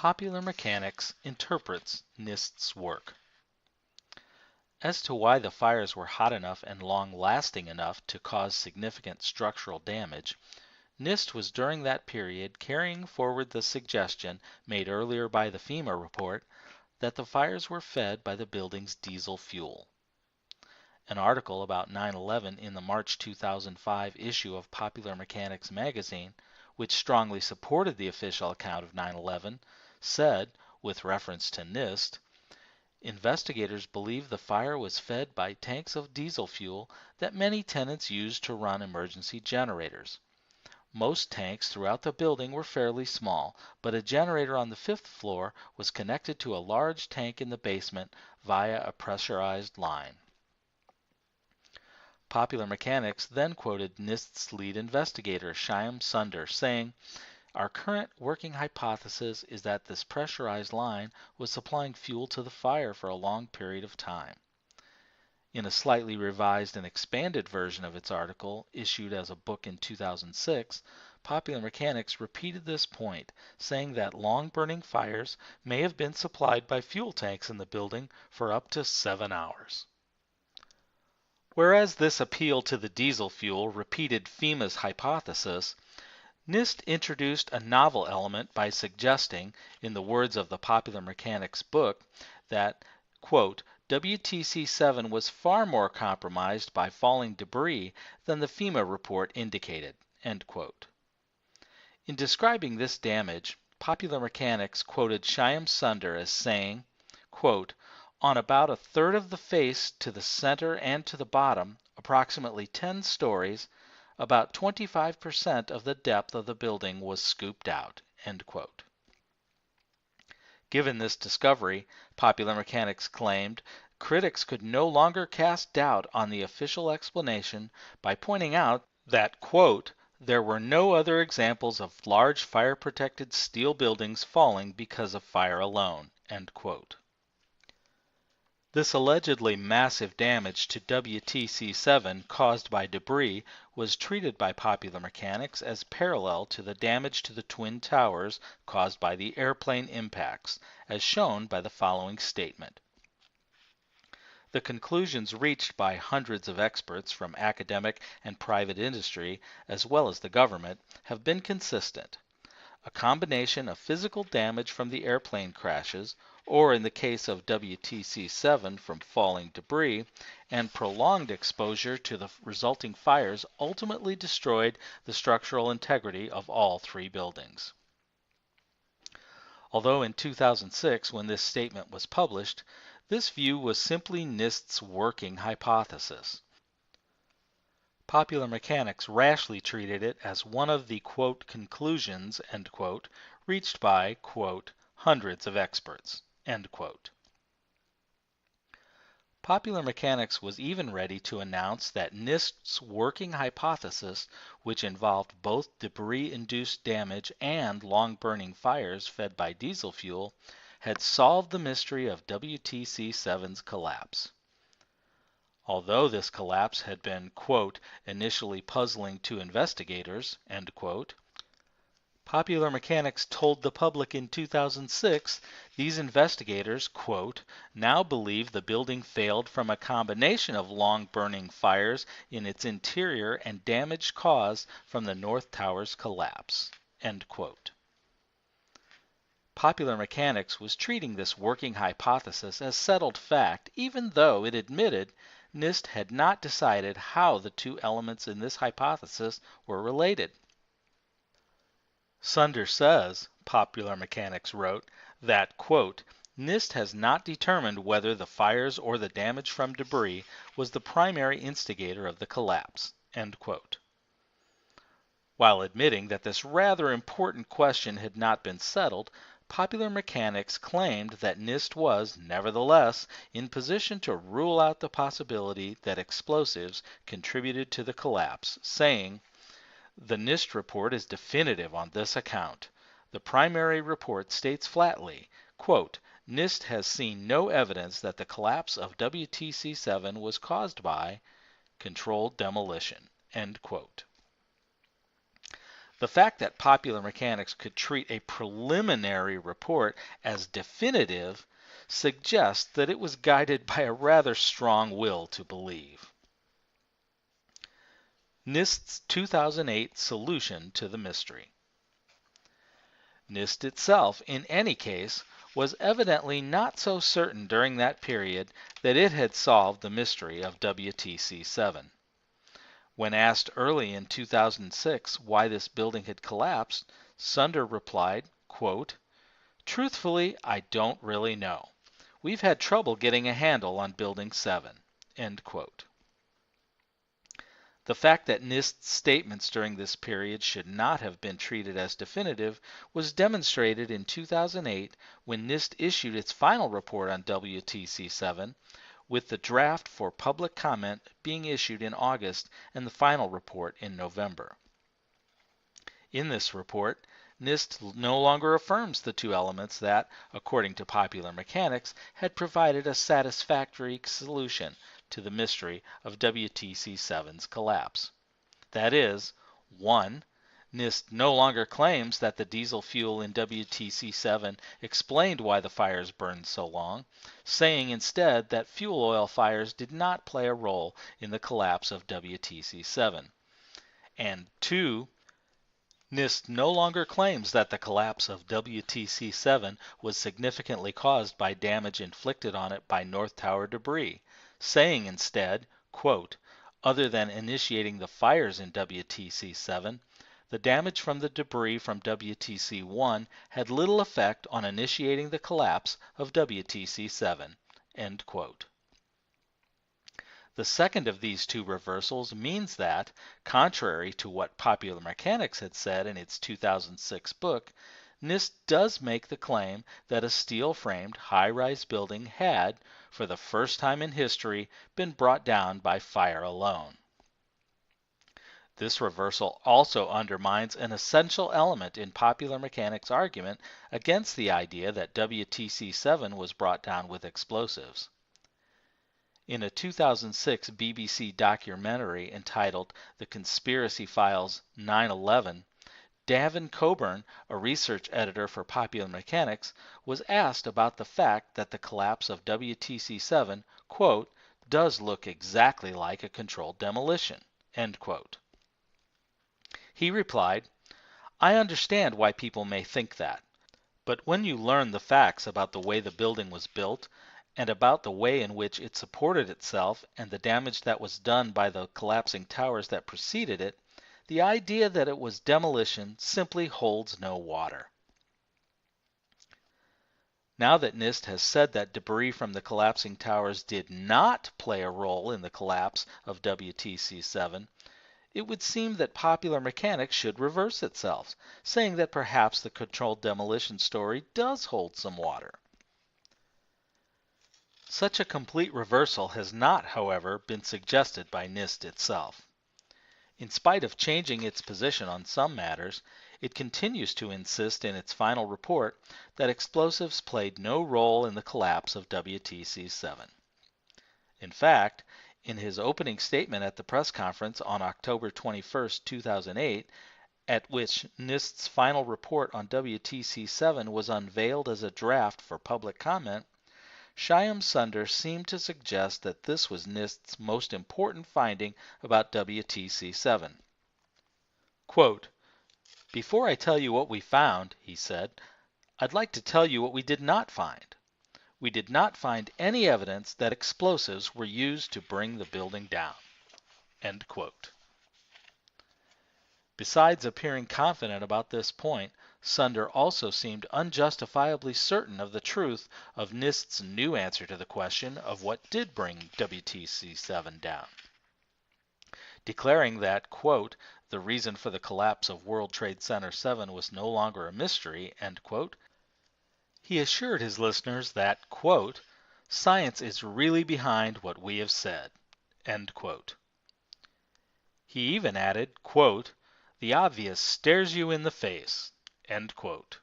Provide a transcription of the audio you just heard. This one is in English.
Popular Mechanics interprets NIST's work. As to why the fires were hot enough and long-lasting enough to cause significant structural damage, NIST was during that period carrying forward the suggestion made earlier by the FEMA report that the fires were fed by the building's diesel fuel. An article about 9/11 in the March 2005 issue of Popular Mechanics magazine, which strongly supported the official account of 9/11, said, with reference to NIST, investigators believe the fire was fed by tanks of diesel fuel that many tenants used to run emergency generators. Most tanks throughout the building were fairly small, but a generator on the 5th floor was connected to a large tank in the basement via a pressurized line. Popular Mechanics then quoted NIST's lead investigator, Shyam Sunder, saying, "Our current working hypothesis is that this pressurized line was supplying fuel to the fire for a long period of time." In a slightly revised and expanded version of its article, issued as a book in 2006, Popular Mechanics repeated this point, saying that long-burning fires may have been supplied by fuel tanks in the building for up to 7 hours. Whereas this appeal to the diesel fuel repeated FEMA's hypothesis, NIST introduced a novel element by suggesting, in the words of the Popular Mechanics book, that, quote, WTC-7 was far more compromised by falling debris than the FEMA report indicated, end quote. In describing this damage, Popular Mechanics quoted Shyam Sunder as saying, quote, on about a third of the face to the center and to the bottom, approximately 10 stories, about 25% of the depth of the building was scooped out, end quote. Given this discovery, Popular Mechanics claimed, critics could no longer cast doubt on the official explanation by pointing out that, quote, there were no other examples of large fire-protected steel buildings falling because of fire alone, end quote. This allegedly massive damage to WTC-7 caused by debris was treated by Popular Mechanics as parallel to the damage to the Twin Towers caused by the airplane impacts, as shown by the following statement. The conclusions reached by hundreds of experts from academic and private industry, as well as the government, have been consistent. A combination of physical damage from the airplane crashes, or in the case of WTC-7 from falling debris, and prolonged exposure to the resulting fires ultimately destroyed the structural integrity of all 3 buildings. Although in 2006, when this statement was published, this view was simply NIST's working hypothesis. Popular Mechanics rashly treated it as one of the, quote, conclusions, end quote, reached by, quote, hundreds of experts, end quote. Popular Mechanics was even ready to announce that NIST's working hypothesis, which involved both debris-induced damage and long-burning fires fed by diesel fuel, had solved the mystery of WTC-7's collapse. Although this collapse had been, quote, initially puzzling to investigators, end quote, Popular Mechanics told the public in 2006 these investigators, quote, now believe the building failed from a combination of long-burning fires in its interior and damage caused from the North Tower's collapse, end quote. Popular Mechanics was treating this working hypothesis as settled fact, even though it admitted NIST had not decided how the 2 elements in this hypothesis were related. Sunder says, Popular Mechanics wrote, that, quote, NIST has not determined whether the fires or the damage from debris was the primary instigator of the collapse, end quote. While admitting that this rather important question had not been settled, Popular Mechanics claimed that NIST was, nevertheless, in position to rule out the possibility that explosives contributed to the collapse, saying, the NIST report is definitive on this account. The primary report states flatly, quote, NIST has seen no evidence that the collapse of WTC-7 was caused by controlled demolition, end quote. The fact that Popular Mechanics could treat a preliminary report as definitive suggests that it was guided by a rather strong will to believe. NIST's 2008 solution to the mystery. NIST itself, in any case, was evidently not so certain during that period that it had solved the mystery of WTC-7. When asked early in 2006 why this building had collapsed, Sunder replied, quote, "Truthfully, I don't really know. We've had trouble getting a handle on Building 7." End quote. The fact that NIST's statements during this period should not have been treated as definitive was demonstrated in 2008 when NIST issued its final report on WTC-7, with the draft for public comment being issued in August and the final report in November. In this report, NIST no longer affirms the two elements that, according to Popular Mechanics, had provided a satisfactory solution to the mystery of WTC-7's collapse. That is, 1. NIST no longer claims that the diesel fuel in WTC-7 explained why the fires burned so long, saying instead that fuel oil fires did not play a role in the collapse of WTC-7. And 2. NIST no longer claims that the collapse of WTC-7 was significantly caused by damage inflicted on it by North Tower debris, saying instead, quote, "Other than initiating the fires in WTC-7, the damage from the debris from WTC-1 had little effect on initiating the collapse of WTC-7." End quote. The second of these two reversals means that, contrary to what Popular Mechanics had said in its 2006 book, NIST does make the claim that a steel-framed high-rise building had, for the first time in history, been brought down by fire alone. This reversal also undermines an essential element in Popular Mechanics' argument against the idea that WTC-7 was brought down with explosives. In a 2006 BBC documentary entitled The Conspiracy Files 9/11, Davin Coburn, a research editor for Popular Mechanics, was asked about the fact that the collapse of WTC-7, quote, "does look exactly like a controlled demolition," end quote. He replied, "I understand why people may think that, but when you learn the facts about the way the building was built, and about the way in which it supported itself and the damage that was done by the collapsing towers that preceded it, the idea that it was demolition simply holds no water." Now that NIST has said that debris from the collapsing towers did not play a role in the collapse of WTC-7, it would seem that Popular Mechanics should reverse itself, saying that perhaps the controlled demolition story does hold some water. Such a complete reversal has not, however, been suggested by NIST itself. In spite of changing its position on some matters, it continues to insist in its final report that explosives played no role in the collapse of WTC-7. In fact, in his opening statement at the press conference on October 21, 2008, at which NIST's final report on WTC-7 was unveiled as a draft for public comment, Shyam Sunder seemed to suggest that this was NIST's most important finding about WTC-7. Quote, "Before I tell you what we found," he said, "I'd like to tell you what we did not find. We did not find any evidence that explosives were used to bring the building down." End quote. Besides appearing confident about this point, Sunder also seemed unjustifiably certain of the truth of NIST's new answer to the question of what did bring WTC-7 down, declaring that, quote, "the reason for the collapse of World Trade Center 7 was no longer a mystery," end quote. He assured his listeners that, quote, "science is really behind what we have said," end quote. He even added, quote, "the obvious stares you in the face," end quote.